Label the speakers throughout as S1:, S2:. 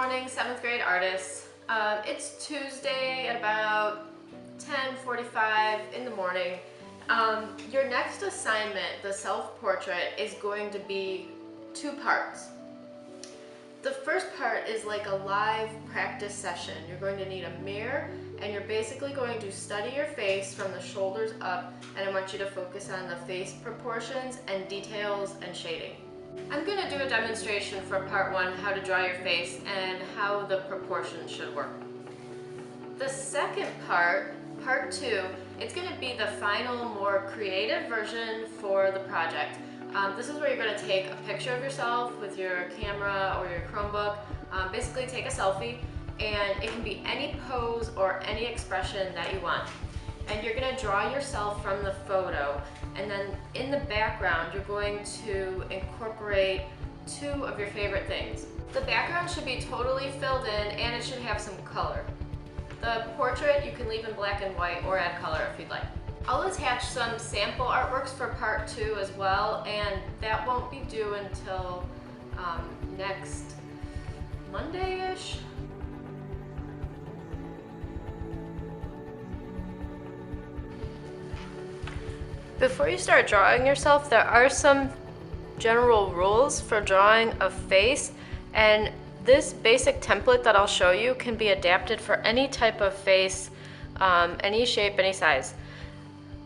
S1: morning, 7th grade artists. It's Tuesday at about 10:45 in the morning. Your next assignment, the self-portrait, is going to be two parts. The first part is like a live practice session. You're going to need a mirror and you're basically going to study your face from the shoulders up, and I want you to focus on the face proportions and details and shading. I'm going to do a demonstration for part one, how to draw your face and how the proportions should work. The second part, part two, it's going to be the final, more creative version for the project. This is where you're going to take a picture of yourself with your camera or your Chromebook. Basically take a selfie, and it can be any pose or any expression that you want. And you're going to draw yourself from the photo, and then in the background you're going to incorporate two of your favorite things. The background should be totally filled in and it should have some color. The portrait you can leave in black and white or add color if you'd like. I'll attach some sample artworks for part two as well, and that won't be due until next Monday-ish. Before you start drawing yourself, there are some general rules for drawing a face, and this basic template that I'll show you can be adapted for any type of face, any shape, any size.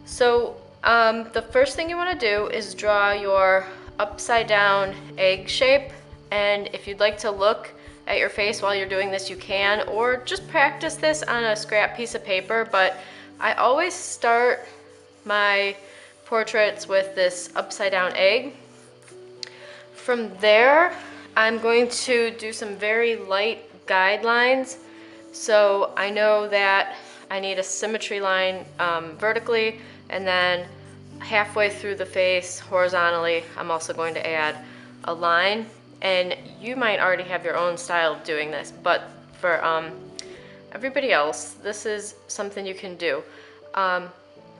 S1: So the first thing you want to do is draw your upside down egg shape, and if you'd like to look at your face while you're doing this, you can, or just practice this on a scrap piece of paper. But I always start my portraits with this upside down egg. From there, I'm going to do some very light guidelines. So I know that I need a symmetry line vertically, and then halfway through the face horizontally, I'm also going to add a line. And you might already have your own style of doing this, but for everybody else, this is something you can do.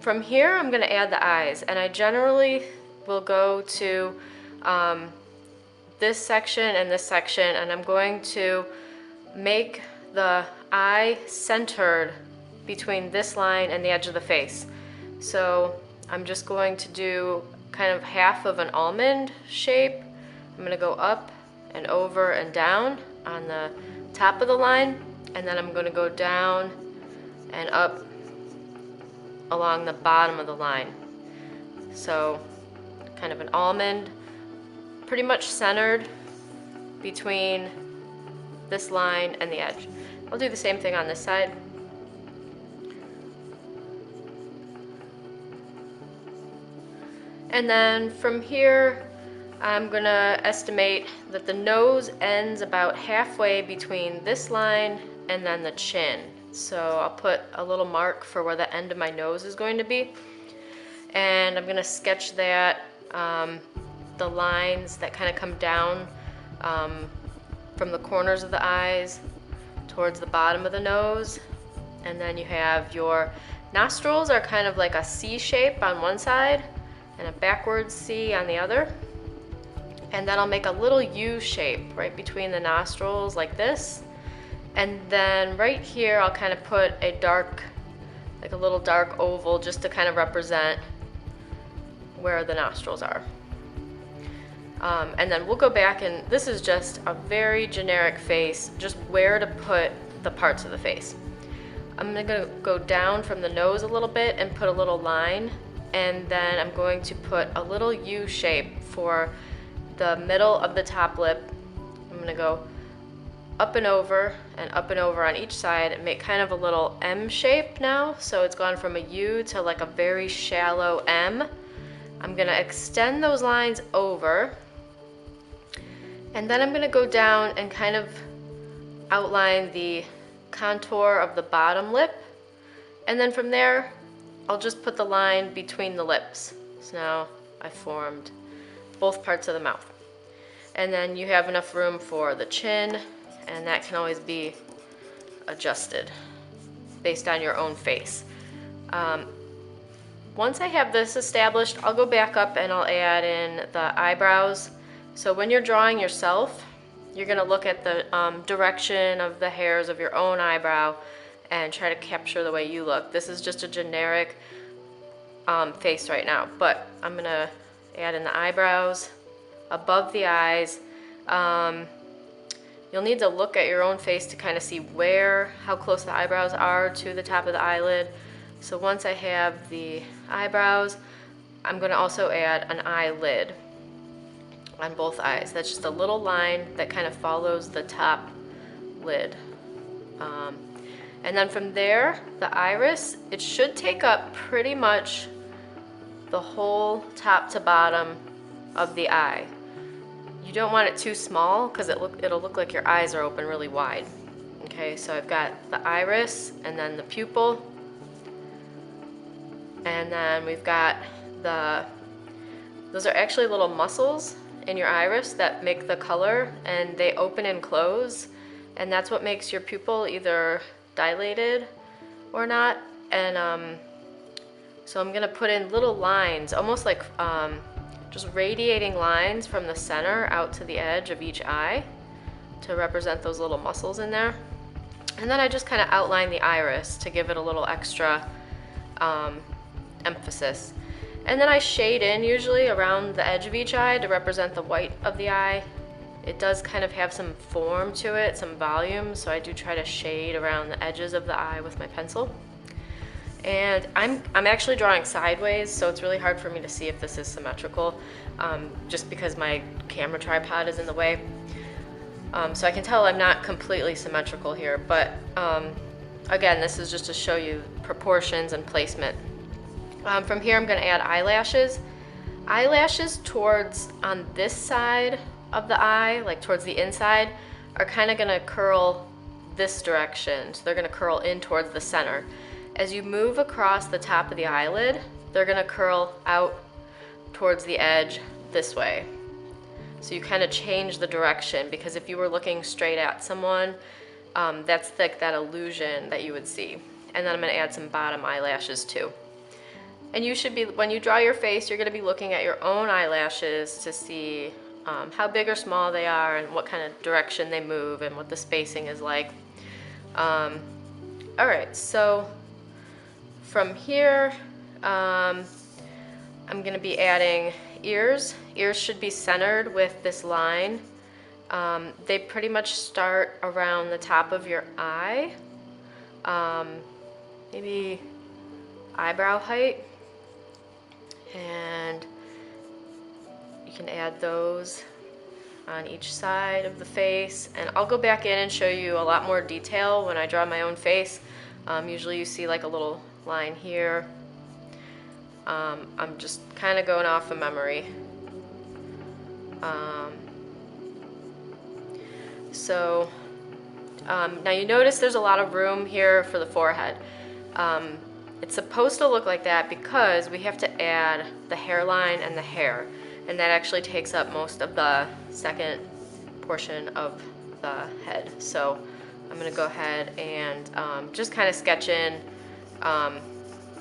S1: From here, I'm going to add the eyes, and I generally will go to this section and this section, and I'm going to make the eye centered between this line and the edge of the face. So I'm just going to do kind of half of an almond shape. I'm going to go up and over and down on the top of the line, and then I'm going to go down and up along the bottom of the line. So kind of an almond, pretty much centered between this line and the edge. I'll do the same thing on this side. And then from here, I'm gonna estimate that the nose ends about halfway between this line and then the chin. So I'll put a little mark for where the end of my nose is going to be. And I'm gonna sketch that, the lines that kind of come down from the corners of the eyes towards the bottom of the nose. And then you have your nostrils are kind of like a C shape on one side and a backwards C on the other. And then I'll make a little U shape right between the nostrils like this. And then right here I'll kind of put a dark, like a little dark oval, just to kind of represent where the nostrils are. And then we'll go back, and this is just a very generic face, just where to put the parts of the face. I'm gonna go down from the nose a little bit and put a little line, and then I'm going to put a little U shape for the middle of the top lip. I'm gonna go up and over on each side and make kind of a little M shape now. So it's gone from a U to like a very shallow M. I'm gonna extend those lines over, and then I'm gonna go down and kind of outline the contour of the bottom lip. And then from there, I'll just put the line between the lips. So now I formed both parts of the mouth. And then you have enough room for the chin, and that can always be adjusted based on your own face. Once I have this established, I'll go back up and I'll add in the eyebrows. So when you're drawing yourself, you're gonna look at the direction of the hairs of your own eyebrow and try to capture the way you look. This is just a generic face right now, but I'm gonna add in the eyebrows, above the eyes. You'll need to look at your own face to kind of see how close the eyebrows are to the top of the eyelid. So once I have the eyebrows, I'm gonna also add an eyelid on both eyes. That's just a little line that kind of follows the top lid. And then from there, the iris, it should take up pretty much the whole top to bottom of the eye. You don't want it too small because it'll look like your eyes are open really wide. Okay, so I've got the iris and then the pupil. And then we've got those are actually little muscles in your iris that make the color, and they open and close. And that's what makes your pupil either dilated or not. And so I'm gonna put in little lines, almost like just radiating lines from the center out to the edge of each eye to represent those little muscles in there. And then I just kind of outline the iris to give it a little extra emphasis. And then I shade in usually around the edge of each eye to represent the white of the eye. It does kind of have some form to it, some volume, so I do try to shade around the edges of the eye with my pencil. And I'm actually drawing sideways, so it's really hard for me to see if this is symmetrical, just because my camera tripod is in the way. So I can tell I'm not completely symmetrical here, but again, this is just to show you proportions and placement. From here, I'm gonna add eyelashes. Eyelashes on this side of the eye, like towards the inside, are kind of gonna curl this direction. So they're gonna curl in towards the center. As you move across the top of the eyelid, they're gonna curl out towards the edge this way. So you kind of change the direction, because if you were looking straight at someone, that's like that illusion that you would see. And then I'm gonna add some bottom eyelashes too. And you should be, when you draw your face, you're gonna be looking at your own eyelashes to see how big or small they are and what kind of direction they move and what the spacing is like. All right, so from here, I'm gonna be adding ears. Ears should be centered with this line. They pretty much start around the top of your eye, maybe eyebrow height, and you can add those on each side of the face. And I'll go back in and show you a lot more detail when I draw my own face. Usually you see like a little line here. I'm just kind of going off of memory. Now you notice there's a lot of room here for the forehead. It's supposed to look like that because we have to add the hairline and the hair, and that actually takes up most of the second portion of the head. So I'm gonna go ahead and just kind of sketch in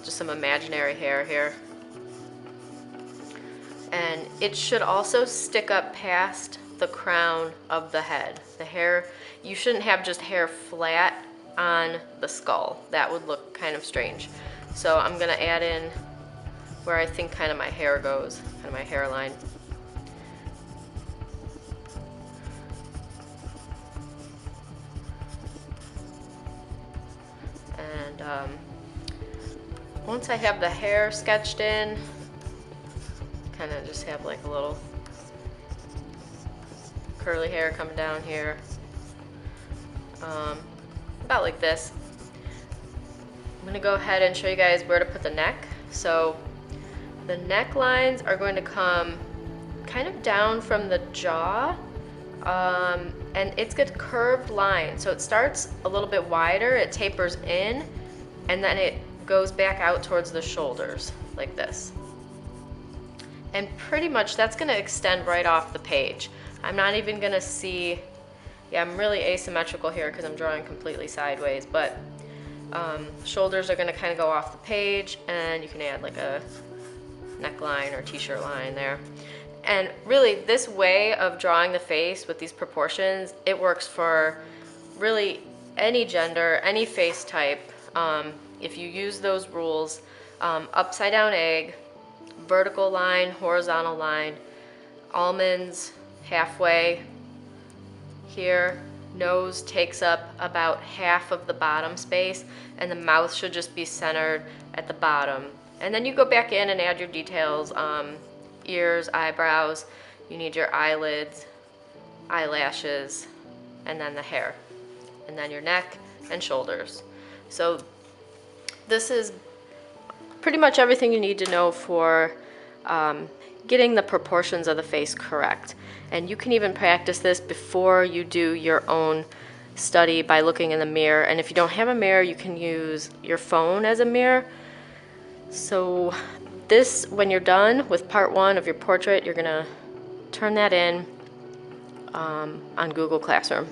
S1: just some imaginary hair here. And it should also stick up past the crown of the head. The hair, you shouldn't have just hair flat on the skull. That would look kind of strange. So I'm gonna add in where I think kind of my hair goes, kind of my hairline. And once I have the hair sketched in, kind of just have like a little curly hair coming down here, about like this. I'm gonna go ahead and show you guys where to put the neck. So the neck lines are going to come kind of down from the jaw, and it's got curved lines. So it starts a little bit wider, it tapers in, and then it goes back out towards the shoulders like this. And pretty much that's gonna extend right off the page. I'm not even gonna see, yeah, I'm really asymmetrical here because I'm drawing completely sideways, but shoulders are gonna kind of go off the page, and you can add like a neckline or t-shirt line there. And really, this way of drawing the face with these proportions, it works for really any gender, any face type. If you use those rules, upside down egg, vertical line, horizontal line, almonds halfway here, nose takes up about half of the bottom space, and the mouth should just be centered at the bottom. And then you go back in and add your details, ears, eyebrows, you need your eyelids, eyelashes, and then the hair, and then your neck and shoulders. So this is pretty much everything you need to know for getting the proportions of the face correct. And you can even practice this before you do your own study by looking in the mirror. And if you don't have a mirror, you can use your phone as a mirror. So this, when you're done with part 1 of your portrait, you're gonna turn that in on Google Classroom.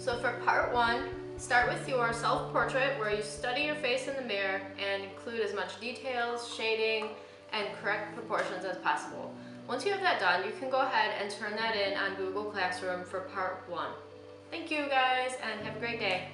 S1: So for part 1, start with your self-portrait where you study your face in the mirror and include as much details, shading, and correct proportions as possible. Once you have that done, you can go ahead and turn that in on Google Classroom for part 1. Thank you guys and have a great day.